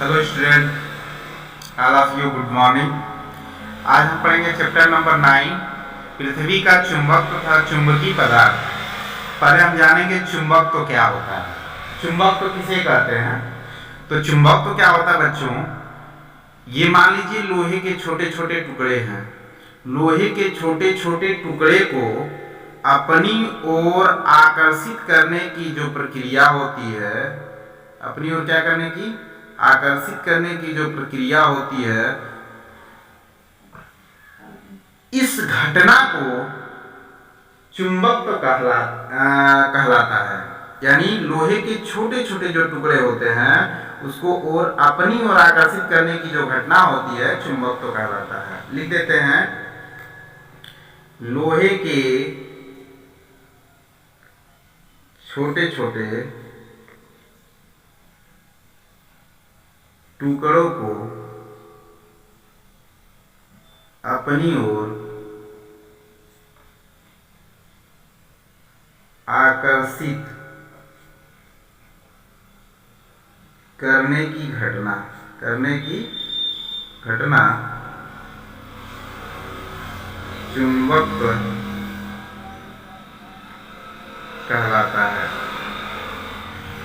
Hello student, all of you good morning. आज हम पढ़ेंगे चैप्टर नंबर 9, पृथ्वी का चुंबक तथा चुंबकीय पदार्थ। पहले हम जानेंगे चुंबक तो क्या होता है, चुंबक तो किसे कहते हैं। तो चुंबक तो क्या होता है बच्चों, ये मान लीजिए लोहे के छोटे छोटे टुकड़े हैं। लोहे के छोटे छोटे टुकड़े को अपनी ओर आकर्षित करने की जो प्रक्रिया होती है, अपनी ओर क्या करने की, आकर्षित करने की जो प्रक्रिया होती है, इस घटना को चुंबक तो कहलाता है। यानी लोहे के छोटे छोटे जो टुकड़े होते हैं उसको और अपनी ओर आकर्षित करने की जो घटना होती है चुंबक तो कहलाता है। लिख देते हैं, लोहे के छोटे छोटे टुकड़ों को अपनी ओर आकर्षित करने की घटना चुंबक कहलाता है।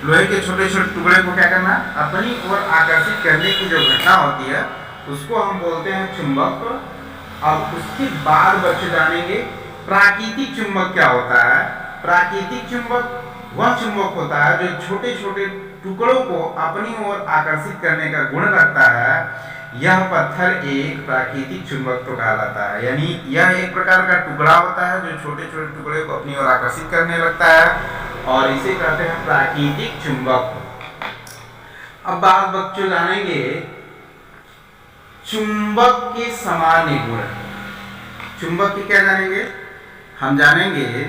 लोहे के छोटे छोटे टुकड़े को क्या करना, अपनी ओर आकर्षित करने की जो घटना होती है उसको हम बोलते हैं चुंबक। अब उसके बाद बच्चे जानेंगे प्राकृतिक चुंबक क्या होता है। प्राकृतिक चुंबक वह चुंबक होता है जो छोटे छोटे टुकड़ों को अपनी ओर आकर्षित करने का गुण रखता है। यह पत्थर एक प्राकृतिक चुंबक तो कहलाता है। यानी यह एक प्रकार का टुकड़ा होता है जो छोटे छोटे टुकड़े को अपनी ओर आकर्षित करने लगता है और इसे कहते हैं प्राकृतिक चुंबक। अब बात बच्चों जानेंगे चुंबक के सामान्य गुण। चुंबक के क्या जानेंगे, हम जानेंगे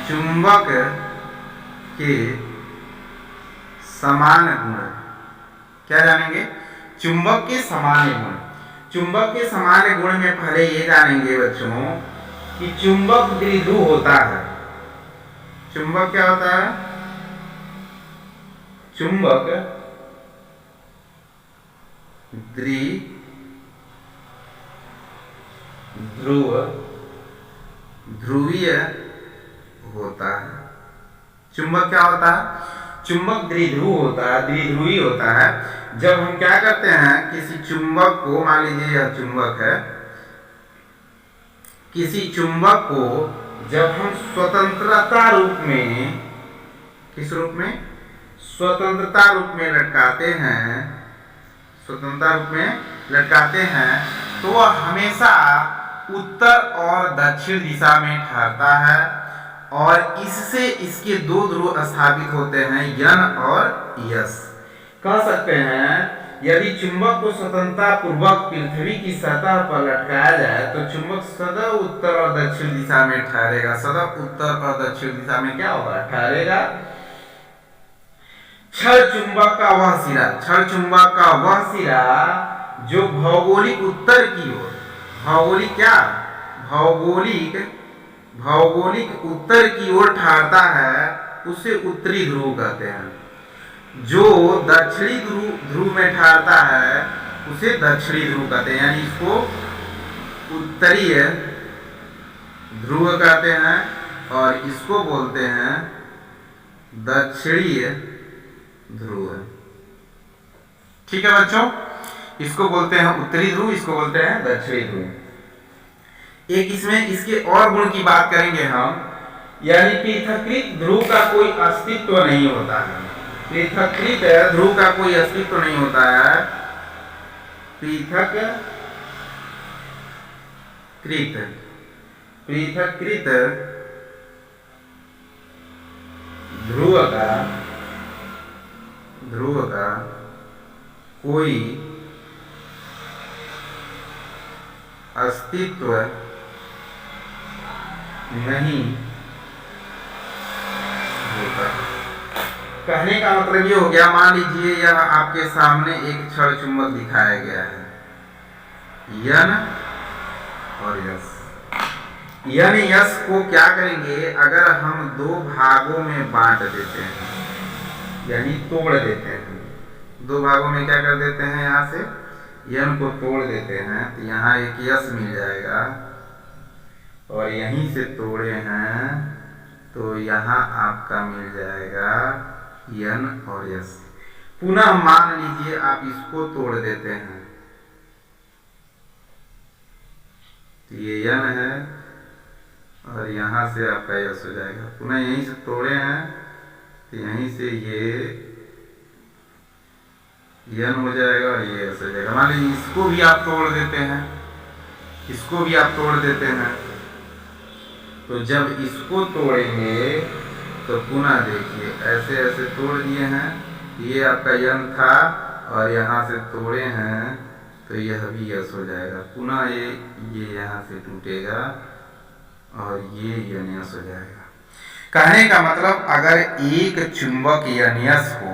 चुंबक के सामान्य गुण। क्या जानेंगे, चुंबक के सामान्य गुण। चुंबक के सामान्य गुण में पहले ये जानेंगे बच्चों कि चुंबक द्विध्रुव होता है। चुंबक क्या होता है, चुंबक ध्रुवीय होता है। चुंबक क्या होता है, चुंबक द्विध्रुवी होता है। जब हम क्या करते हैं, किसी चुंबक को, मान लीजिए यह चुंबक है, किसी चुंबक को जब हम स्वतंत्रता रूप में, किस रूप में, स्वतंत्रता रूप में लटकाते हैं तो वह हमेशा उत्तर और दक्षिण दिशा में ठहरता है और इससे इसके दो ध्रुव स्थापित होते हैं, यन और यस। कह सकते हैं यदि चुंबक को स्वतंत्रता पूर्वक पृथ्वी की सतह पर लटकाया जाए तो चुंबक सदैव उत्तर और दक्षिण दिशा में ठहरेगा। सदैव उत्तर और दक्षिण दिशा में क्या होगा, ठहरेगा। क्षण चुंबक का वह सिरा जो भौगोलिक उत्तर की ओर, भौगोलिक उत्तर की ओर ठहरता है उसे उत्तरी ध्रुव कहते हैं। जो दक्षिणी ध्रुव में ठहरता है उसे दक्षिणी ध्रुव कहते हैं। यानी इसको उत्तरीय ध्रुव कहते हैं और इसको बोलते हैं दक्षिणीय ध्रुव। ठीक है बच्चों, इसको बोलते हैं उत्तरी ध्रुव, इसको बोलते हैं दक्षिणी ध्रुव। एक इसमें इसके और गुण की बात करेंगे हम। यानी पृथक्कृत ध्रुव का कोई अस्तित्व नहीं होता है। पृथक्कृत ध्रुव का कोई अस्तित्व नहीं होता है। पृथक्कृत ध्रुव का कोई अस्तित्व नहीं होता। कहने का मतलब ये हो गया, मान लीजिए यह आपके सामने एक क्षण चुंबक दिखाया गया है, यन और यस। यन यस को क्या करेंगे, अगर हम दो भागों में बांट देते हैं, यानी तोड़ देते हैं, दो भागों में क्या कर देते हैं, यहाँ से यन को तोड़ देते हैं तो यहाँ एक यस मिल जाएगा, और यहीं से तोड़े हैं तो यहाँ आपका मिल जाएगा यन और यस। पुनः मान लीजिए आप इसको तोड़ देते हैं तो ये यन है और यहाँ से आपका यस हो जाएगा। पुनः यहीं से तोड़े हैं तो यहीं से ये यन हो जाएगा और ये यस हो जाएगा। मान लीजिए इसको भी आप तोड़ देते हैं, इसको भी आप तोड़ देते हैं, तो जब इसको तोड़ेंगे तो पुनः देखिए ऐसे ऐसे तोड़ दिए हैं, ये आपका यन था और यहाँ से तोड़े हैं तो यह भी यस हो जाएगा। पुनः ये यहाँ से टूटेगा और ये यन यस हो जाएगा। कहने का मतलब अगर एक चुंबक यन यस हो,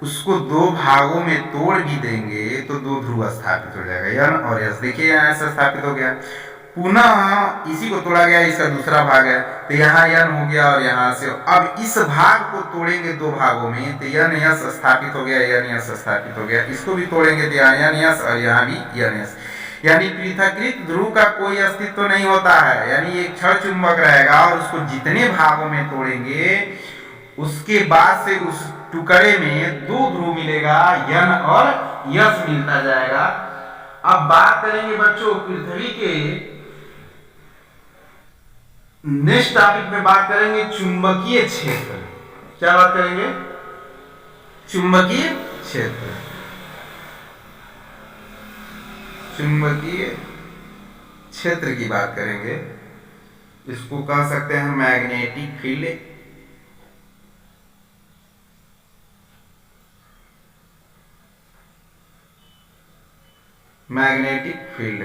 उसको दो भागों में तोड़ भी देंगे तो दो ध्रुव स्थापित हो जाएगा, यन और यस। देखिए यहाँ ऐसा स्थापित हो गया, पुनः इसी को तोड़ा गया, इसका दूसरा भाग है तो यहाँ यन हो गया और यहाँ से अब इस भाग को तोड़ेंगे दो भागों में तो यन यस स्थापित हो गया, यन यस स्थापित हो गया। इसको भी तोड़ेंगे तो यहाँ यन यस और यहाँ भी यन यस, यानी पृथकृत ध्रुव का कोई अस्तित्व तो नहीं होता है। यानी एक क्षण चुंबक रहेगा और उसको जितने भागों में तोड़ेंगे उसके बाद से उस टुकड़े में दो ध्रुव मिलेगा, यन और यस मिलता जाएगा। अब बात करेंगे बच्चों पृथ्वी के नेक्स्ट टॉपिक में, बात करेंगे चुंबकीय क्षेत्र। क्या बात करेंगे? चुंबकीय क्षेत्र। चुंबकीय क्षेत्र की बात करेंगे, इसको कह सकते हैं magnetic field. Magnetic field,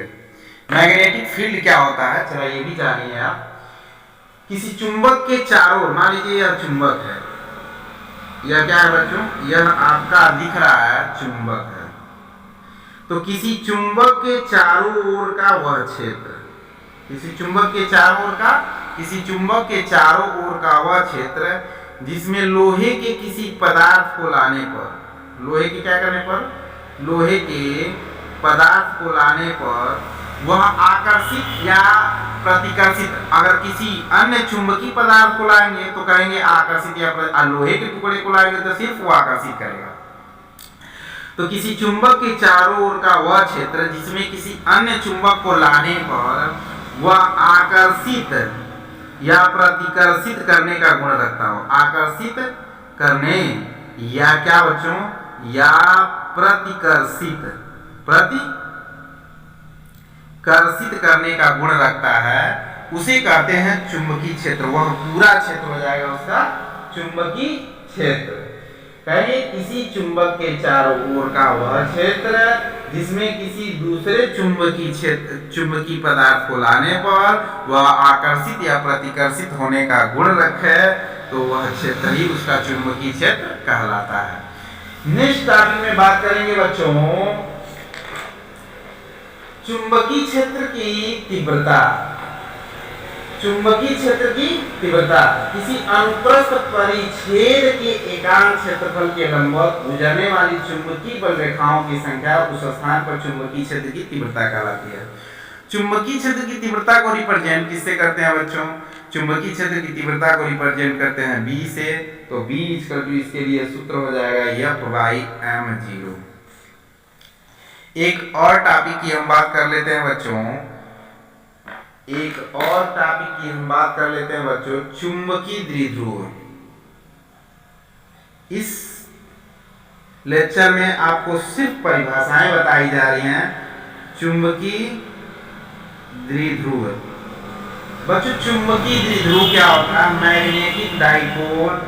magnetic field क्या होता है चला ये भी जानिए आप। किसी चुंबक के चारों ओर, मान लीजिए यह चुंबक है, यह क्या है बच्चों, यह आपका दिख रहा है चुंबक है, तो किसी चुंबक के चारों ओर का वह क्षेत्र, किसी चुंबक के चारों ओर का, किसी चुंबक के चारों ओर का वह क्षेत्र जिसमें लोहे के किसी पदार्थ को लाने पर, लोहे के क्या करने पर, लोहे के पदार्थ को लाने पर वह आकर्षित या प्रतिकर्षित, अगर किसी अन्य चुंबकीय पदार्थ को लाएंगे तो कहेंगे आकर्षित, या लोहे के टुकड़े को लाएंगे तो सिर्फ वो आकर्षित करेगा। तो किसी चुंबक के चारों ओर का वह क्षेत्र जिसमें किसी अन्य चुंबक को लाने पर वह आकर्षित या प्रतिकर्षित करने का गुण रखता हो, आकर्षित करने या क्या बच्चों, या प्रतिकर्षित, प्रतिकर्षित करने का गुण रखता है, उसे कहते हैं चुंबकीय क्षेत्र। वह पूरा क्षेत्र हो जाएगा उसका चुंबकीय क्षेत्र। कहिए किसी चुंबक के चारों ओर का वह क्षेत्र जिसमें किसी दूसरे चुंबकीय क्षेत्र, चुंबकीय पदार्थ को लाने पर वह आकर्षित या प्रतिकर्षित होने का गुण रखे तो वह क्षेत्र ही उसका चुंबकीय क्षेत्र कहलाता है। नेक्स्ट टॉपिक में बात करेंगे बच्चों चुंबकीय क्षेत्र की तीव्रता। चुंबकीय क्षेत्र की तीव्रता किसी अनुप्रस्थ परिच्छेद के एकांक क्षेत्रफल के लंबवत गुजरने वाली चुंबकीय बल रेखाओं की संख्या उस स्थान पर चुंबकीय क्षेत्र की तीव्रता कहलाती है। चुंबकीय क्षेत्र की तीव्रता को रिप्रेजेंट किससे करते हैं बच्चों? चुंबकीय क्षेत्र की तीव्रता को रिप्रेजेंट करते हैं B से, तो B इसके लिए सूत्र हो जाएगा F/m0। एक और टॉपिक की हम बात कर लेते हैं बच्चों, एक और टॉपिक की हम बात कर लेते हैं बच्चों, चुंबकीय द्विध्रुव। इस लेक्चर में आपको सिर्फ परिभाषाएं बताई जा रही हैं। चुंबकीय द्विध्रुव बच्चों, चुंबकीय द्विध्रुव क्या होता है? मैग्नेटिक डाइपोल,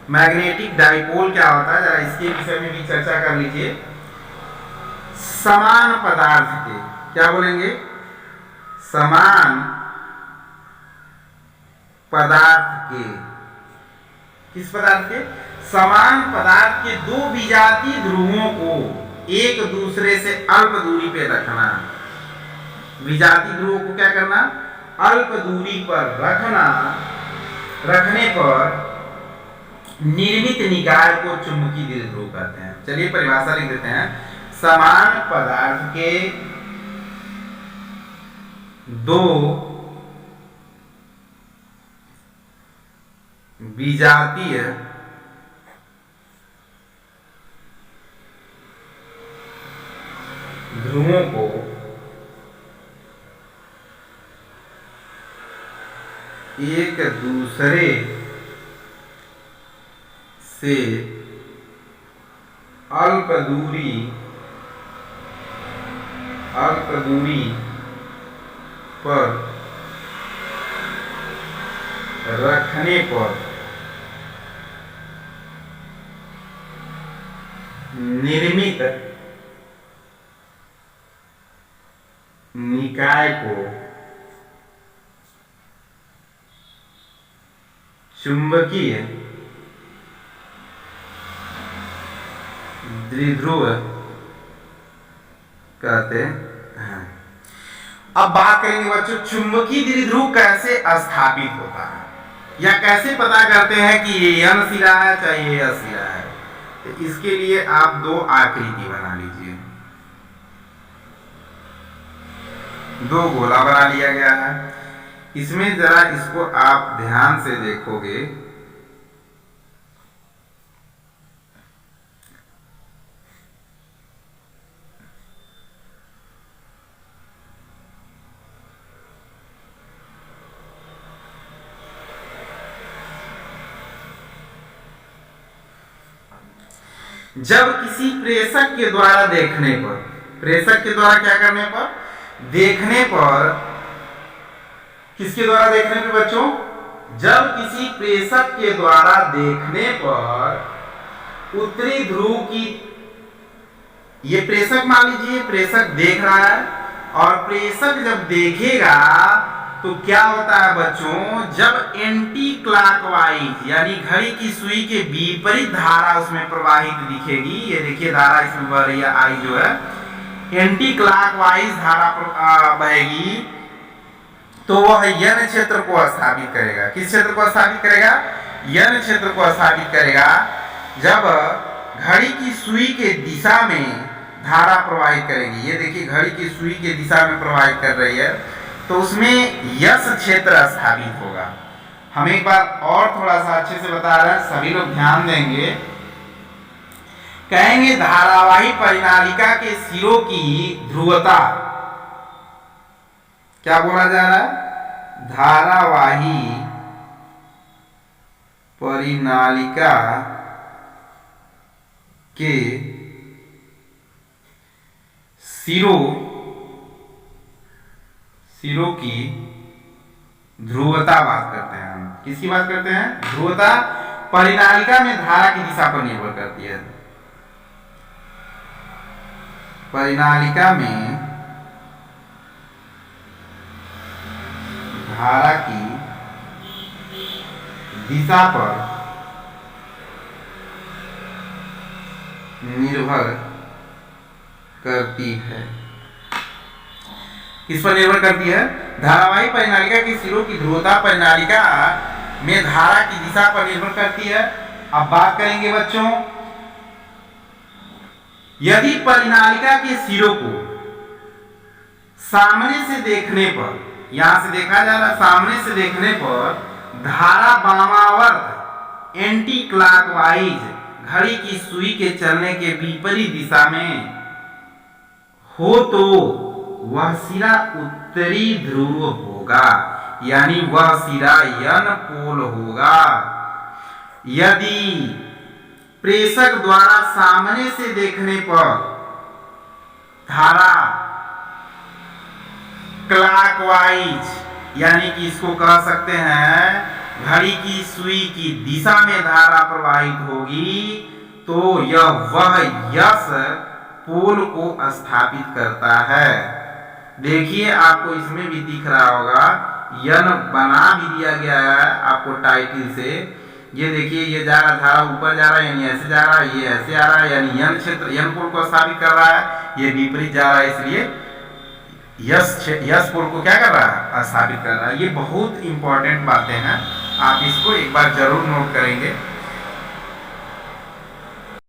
मैग्नेटिक डाइपोल क्या होता है, जरा इसके विषय में भी चर्चा कर लीजिए। समान पदार्थ के, क्या बोलेंगे? समान पदार्थ के, किस पदार्थ के? समान पदार्थ के दो विजातीय ध्रुवों को एक दूसरे से अल्प दूरी पे रखना। विजातीय ध्रुवों को क्या करना? अल्प दूरी पर रखना रखने पर निर्मित निकाय को चुंबकीय द्विध्रुव कहते हैं। चलिए परिभाषा लिख देते हैं। समान पदार्थ के दो विजातीय ध्रुवों को एक दूसरे से अल्प दूरी पर रखने पर निर्मित निकाय को चुंबकीय द्विध्रुव कहते हैं। अब बात करेंगे बच्चों, चुंबकीय द्विध्रुव कैसे स्थापित होता है या कैसे पता करते हैं कि ये यन सिरा है चाहे ये यस सिरा है। तो इसके लिए आप दो आकृति बना लीजिए। दो गोला बना लिया गया है। इसमें जरा इसको आप ध्यान से देखोगे जब किसी प्रेषक के द्वारा देखने पर, प्रेषक के द्वारा क्या करने पर, देखने पर, किसके द्वारा देखने पर बच्चों, जब किसी प्रेषक के द्वारा देखने पर उत्तरी ध्रुव की, ये प्रेषक मान लीजिए प्रेषक देख रहा है, और प्रेषक जब देखेगा तो क्या होता है बच्चों, जब एंटी क्लॉकवाइज यानी घड़ी की सुई के विपरीत धारा उसमें प्रवाहित दिखेगी, ये देखिए धारा इसमें बह रही है, आई जो है एंटी क्लॉकवाइज धारा बहेगी, तो वह यन क्षेत्र को स्थापित करेगा। किस क्षेत्र को स्थापित करेगा, यन क्षेत्र को स्थापित करेगा। जब घड़ी की सुई के दिशा में धारा प्रवाहित करेगी, ये देखिए घड़ी की सुई के दिशा में प्रवाहित कर रही है, तो उसमें यस क्षेत्र स्थापित होगा। हम एक बार और थोड़ा सा अच्छे से बता रहे हैं, सभी लोग ध्यान देंगे। कहेंगे धारावाही परिनालिका के सिरों की ध्रुवता, क्या बोला जा रहा है, धारावाही परिनालिका के सिरों की ध्रुवता बात करते हैं हम। किसकी बात करते हैं, ध्रुवता परिनालिका में धारा की दिशा पर निर्भर करती है। परिनालिका में धारा की दिशा पर निर्भर करती है। किस पर निर्भर करती है, धारावाही परिनालिका के सिरों की ध्रुवता परिनालिका में धारा की दिशा पर निर्भर करती है। अब बात करेंगे बच्चों, यदि परिनालिका के सिरों को सामने से देखने पर, यहां से देखा जा रहा है, सामने से देखने पर धारा वामावर्त एंटी क्लॉकवाइज घड़ी की सुई के चलने के विपरीत दिशा में हो, तो वह सिरा उत्तरी ध्रुव होगा, यानी वह सिरा यन पोल होगा। यदि प्रेषक द्वारा सामने से देखने पर धारा क्लॉकवाइज यानी कि इसको कह सकते हैं घड़ी की सुई की दिशा में धारा प्रवाहित होगी, तो यह वह यस पोल को स्थापित करता है। देखिए आपको इसमें भी दिख रहा होगा, यन बना भी दिया गया है आपको टाइटल से। ये देखिए ये जा रहा, धारा ऊपर जा रहा है यानी ऐसे जा रहा है, ये ऐसे आ रहा है यानी यन क्षेत्र यन पोल को स्थापित कर रहा है, ये विपरीत जा रहा है इसलिए यस पोल को क्या कर रहा है, स्थापित कर रहा है। ये बहुत इंपॉर्टेंट बातें हैं। आप इसको एक बार जरूर नोट करेंगे।